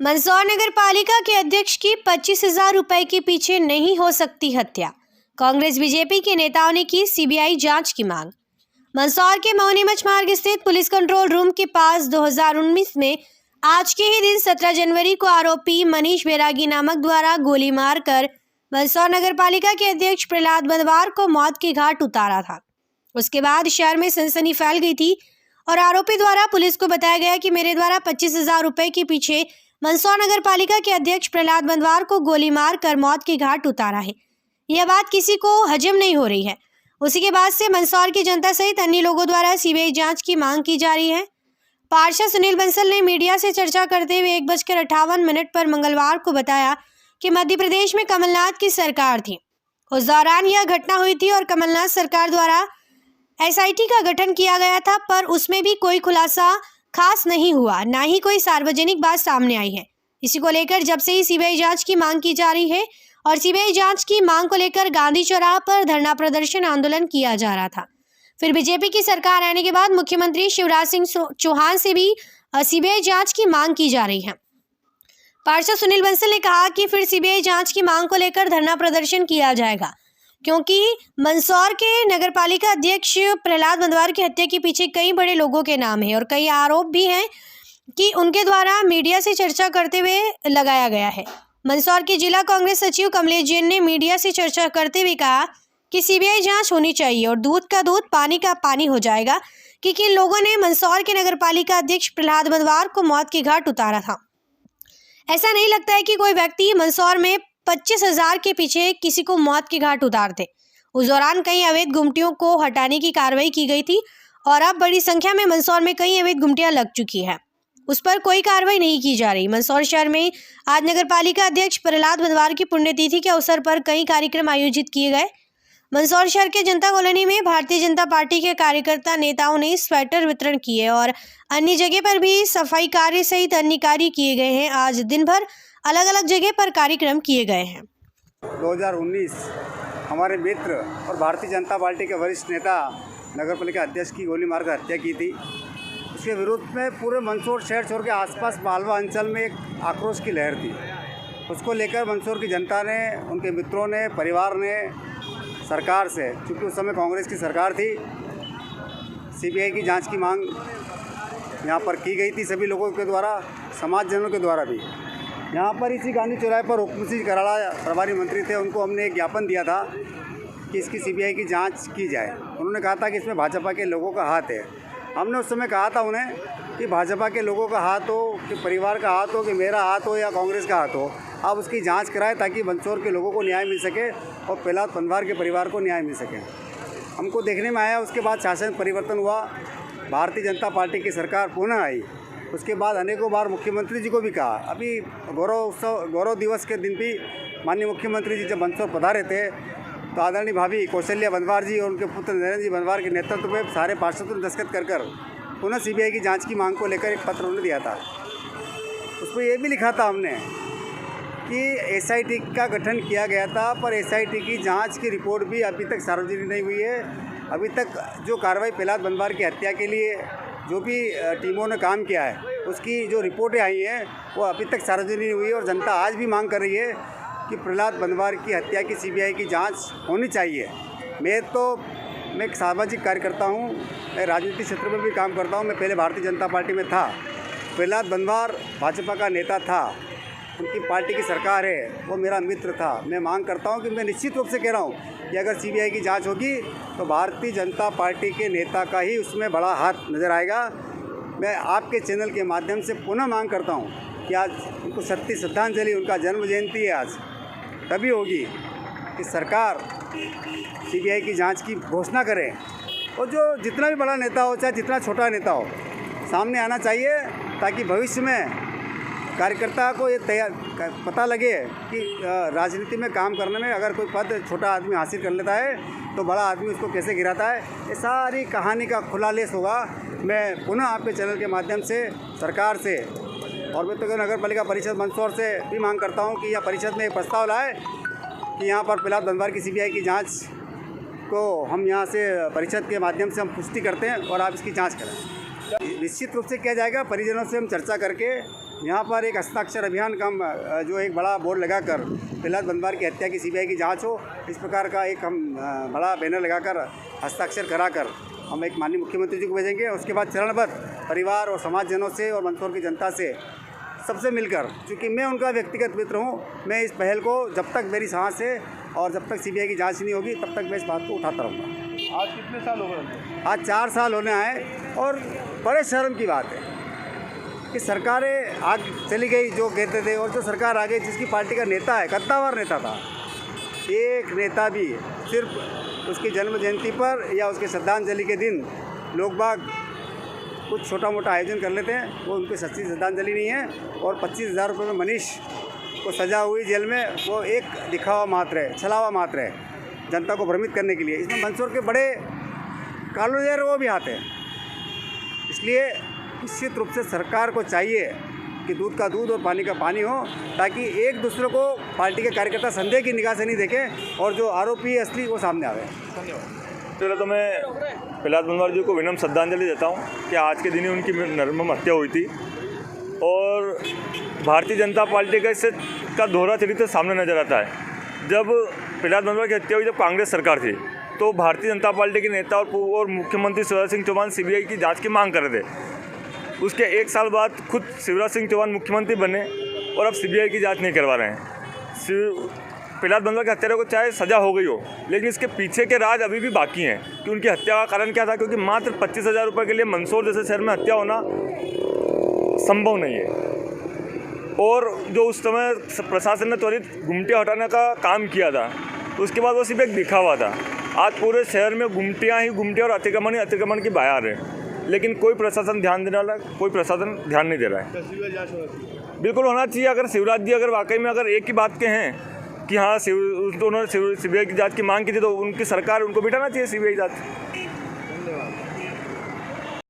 मंदसौर नगर पालिका के अध्यक्ष की 25,000 रुपए के पीछे नहीं हो सकती हत्या। कांग्रेस बीजेपी के नेताओं ने की सीबीआई जांच की मांग। मंदसौर के मौनीमच मार्ग स्थित पुलिस कंट्रोल रूम के पास 2019 में आज के ही दिन 17 जनवरी को आरोपी मनीष बैरागी नामक द्वारा गोली मारकर मंदसौर नगर पालिका के अध्यक्ष प्रहलाद बंदवार को मौत के घाट उतारा था। उसके बाद शहर में सनसनी फैल गई थी और आरोपी द्वारा पुलिस को बताया गया कि मेरे द्वारा 25,000 रुपए के पीछे मंदसौर नगर पालिका के अध्यक्ष प्रहलाद बंदवार को गोली मारकर मौत के घाट उतारा है। यह बात किसी को हजम नहीं हो रही है। उसी के बाद से मंदसौर की जनता सहित अन्य लोगों द्वारा सीबीआई जांच की मांग की जा रही है। पार्षद सुनील बंसल ने मीडिया से चर्चा करते हुए 1:58 पर मंगलवार को बताया कि मध्य प्रदेश में कमलनाथ की सरकार थी। उस दौरान यह घटना हुई थी और कमलनाथ सरकार द्वारा एसआईटी का गठन किया गया था, पर उसमें भी कोई खुलासा खास नहीं हुआ, ना ही कोई सार्वजनिक बात सामने आई है। इसी को लेकर जब से ही सीबीआई जांच की मांग की जा रही है और सीबीआई जांच की मांग को लेकर गांधी चौराहा पर धरना प्रदर्शन आंदोलन किया जा रहा था। फिर बीजेपी की सरकार आने के बाद मुख्यमंत्री शिवराज सिंह चौहान से भी सीबीआई जांच की मांग की जा रही है। पार्षद सुनील बंसल ने कहा कि फिर सीबीआई जांच की मांग को लेकर धरना प्रदर्शन किया जाएगा, क्योंकि मंदसौर के नगरपालिका अध्यक्ष प्रहलाद बंदवार की हत्या के पीछे कई बड़े लोगों के नाम हैं और कई आरोप भी हैं कि उनके द्वारा मीडिया से चर्चा करते हुए लगाया गया है। मंदसौर के जिला कांग्रेस सचिव कमलेश जैन ने मीडिया से चर्चा करते हुए कहा कि सीबीआई जांच होनी चाहिए और दूध का दूध पानी का पानी हो जाएगा कि किन लोगों ने मंदसौर के नगरपालिका अध्यक्ष प्रहलाद बंदवार को मौत के घाट उतारा था। ऐसा नहीं लगता है कि कोई व्यक्ति मंदसौर में 25,000 के पीछे किसी को मौत के घाट उतारते। उस दौरान कई अवैध गुमटियों को हटाने की कार्रवाई की गई थी और अब बड़ी संख्या में मंदसौर में कई अवैध गुमटियां लग चुकी है, उस पर कोई कार्रवाई नहीं की जा रही। मंदसौर शहर में आज नगरपालिका अध्यक्ष प्रहलाद बंदवार की पुण्यतिथि के अवसर पर कई कार्यक्रम आयोजित किए गए। मंदसौर शहर के जनता कॉलोनी में भारतीय जनता पार्टी के कार्यकर्ता नेताओं ने स्वेटर वितरण किए और अन्य जगह पर भी सफाई कार्य सहित अन्य कार्य किए गए हैं। आज दिन भर अलग अलग जगह पर कार्यक्रम किए गए हैं। 2019 हमारे मित्र और भारतीय जनता पार्टी के वरिष्ठ नेता नगरपालिका अध्यक्ष की गोली मारकर हत्या की थी। उसके विरोध में पूरे मंदसौर शहर छोड़ के आसपास मालवा अंचल में एक आक्रोश की लहर थी। उसको लेकर मंदसौर की जनता ने, उनके मित्रों ने, परिवार ने सरकार से, चूँकि उस समय कांग्रेस की सरकार थी, सीबीआई की जांच की मांग यहाँ पर की गई थी सभी लोगों के द्वारा, समाजजनों के द्वारा भी। यहाँ पर इसी गांधी चौराहे पर हुक्म सिंह कराड़ा प्रभारी मंत्री थे, उनको हमने एक ज्ञापन दिया था कि इसकी सीबीआई की जांच की जाए। उन्होंने कहा था कि इसमें भाजपा के लोगों का हाथ है। हमने उस समय कहा था उन्हें कि भाजपा के लोगों का हाथ हो, कि परिवार का हाथ हो, कि मेरा हाथ हो या कांग्रेस का हाथ हो, आप उसकी जांच कराएं ताकि मंदसौर के लोगों को न्याय मिल सके और प्रहलाद बंदवार के परिवार को न्याय मिल सके। हमको देखने में आया, उसके बाद शासन परिवर्तन हुआ, भारतीय जनता पार्टी की सरकार पुनः आई। उसके बाद अनेकों बार मुख्यमंत्री जी को भी कहा। अभी गौरव दिवस के दिन भी माननीय मुख्यमंत्री जी जब मंदसौर पधारे थे तो आदरणीय भाभी कौशल्या बंदवार जी और उनके पुत्र नरेंद्र जी बंदवार के नेतृत्व में सारे पार्षदों ने दस्तखत कर पुनः सीबीआई की जांच की मांग को लेकर एक पत्र उन्होंने दिया था। उसमें ये भी लिखा था हमने कि एसआईटी का गठन किया गया था, पर एसआईटी की जांच की रिपोर्ट भी अभी तक सार्वजनिक नहीं हुई है। अभी तक जो कार्रवाई प्रहलाद बंदवार की हत्या के लिए जो भी टीमों ने काम किया है, उसकी जो रिपोर्टें आई हैं वो अभी तक सार्वजनिक नहीं हुई है और जनता आज भी मांग कर रही है कि प्रहलाद बंदवार की हत्या की सीबीआई की जांच होनी चाहिए। मैं एक सामाजिक कार्यकर्ता हूँ, मैं राजनीतिक क्षेत्र में भी काम करता हूँ। मैं पहले भारतीय जनता पार्टी में था। प्रहलाद बंदवार भाजपा का नेता था, उनकी पार्टी की सरकार है, वो मेरा मित्र था। मैं मांग करता हूँ कि मैं निश्चित रूप से कह रहा हूँ कि अगर सीबीआई की जांच होगी तो भारतीय जनता पार्टी के नेता का ही उसमें बड़ा हाथ नज़र आएगा। मैं आपके चैनल के माध्यम से पुनः मांग करता हूँ कि आज उनको सच्ची श्रद्धांजलि, उनका जन्म जयंती है आज, तभी होगी कि सरकार सीबीआई की जांच की घोषणा करे और जो जितना भी बड़ा नेता हो, चाहे जितना छोटा नेता हो, सामने आना चाहिए ताकि भविष्य में कार्यकर्ता को ये पता लगे कि राजनीति में काम करने में अगर कोई पद छोटा आदमी हासिल कर लेता है तो बड़ा आदमी उसको कैसे गिराता है। ये सारी कहानी का खुलालेस होगा। मैं पुनः आपके चैनल के माध्यम से सरकार से और मैं तो नगर पालिका परिषद मंदसौर से भी मांग करता हूं कि यह परिषद में एक प्रस्ताव लाए कि यहाँ पर प्रहलाद बंदवार की सीबीआई की जांच को हम यहाँ से परिषद के माध्यम से हम पुष्टि करते हैं और आप इसकी जांच करें। निश्चित रूप से किया जाएगा। परिजनों से हम चर्चा करके यहाँ पर एक हस्ताक्षर अभियान का जो एक बड़ा बोर्ड लगाकर प्रहलाद बनवार की हत्या की सीबीआई की जांच हो, इस प्रकार का एक हम बड़ा बैनर लगाकर हस्ताक्षर कराकर हम एक माननीय मुख्यमंत्री जी को भेजेंगे। उसके बाद चरणबद्ध परिवार और समाजजनों से और मंदसौर की जनता से सबसे मिलकर, चूँकि मैं उनका व्यक्तिगत मित्र हूँ, मैं इस पहल को जब तक मेरी सांस है और जब तक सीबीआई की जांच नहीं होगी तब तक मैं इस बात को उठाता रहूँगा। आज कितने साल हो गए? आज 4 साल होने आए और बड़े शर्म की बात है कि सरकारें आग चली गई जो कहते थे, और जो सरकार आ गई जिसकी पार्टी का नेता है, कद्दावर नेता था, एक नेता भी सिर्फ उसकी जन्म जयंती पर या उसके श्रद्धांजलि के दिन लोग बाग कुछ छोटा मोटा आयोजन कर लेते हैं, वो उनकी सच्ची श्रद्धांजलि नहीं है। और 25,000 रुपये में मनीष को सजा हुई जेल में, वो एक दिखावा मात्र है, छलावा मात्र है, जनता को भ्रमित करने के लिए। इसमें मंदसौर के बड़े कालोनियर वो भी आते हैं। इसलिए निश्चित रूप से सरकार को चाहिए कि दूध का दूध और पानी का पानी हो, ताकि एक दूसरे को पार्टी के कार्यकर्ता संदेह की निगाह से नहीं देखें और जो आरोपी है असली वो सामने आवे। धन्यवाद। पहले तो मैं प्रहलाद बनवार जी को विनम्र श्रद्धांजलि देता हूँ कि आज के दिन ही उनकी निर्मम हत्या हुई थी और भारतीय जनता पार्टी का इससे का दोहरा चरित्र सामने नजर आता है। जब प्रहलाद बनवार की हत्या हुई, जब कांग्रेस सरकार थी, तो भारतीय जनता पार्टी के नेता और मुख्यमंत्री शिवराज सिंह चौहान सीबीआई की जांच की मांग कर रहे थे। उसके 1 साल बाद खुद शिवराज सिंह चौहान मुख्यमंत्री बने और अब सीबीआई की जांच नहीं करवा रहे हैं। प्रहलाद बनवार की हत्या को चाहे सज़ा हो गई हो, लेकिन इसके पीछे के राज अभी भी बाकी हैं कि उनकी हत्या का कारण क्या था। क्योंकि मात्र 25,000 रुपये के लिए मंदसौर जैसे शहर में हत्या होना संभव नहीं है। और जो उस समय प्रशासन ने त्वरित गुमटियाँ हटाने का काम किया था, उसके बाद वो सिर्फ एक दिखावा था। आज पूरे शहर में गुमटियाँ ही गुमटियाँ और अतिक्रमण की बहार है, लेकिन कोई प्रशासन ध्यान देने वाला, कोई प्रशासन ध्यान नहीं दे रहा है। बिल्कुल होना चाहिए। अगर शिवराज जी अगर वाकई में अगर एक ही बात के हैं कि हाँ उन्होंने सीबीआई की जांच की मांग की थी, तो उनकी सरकार उनको बिठाना चाहिए सीबीआई जांच। धन्यवाद।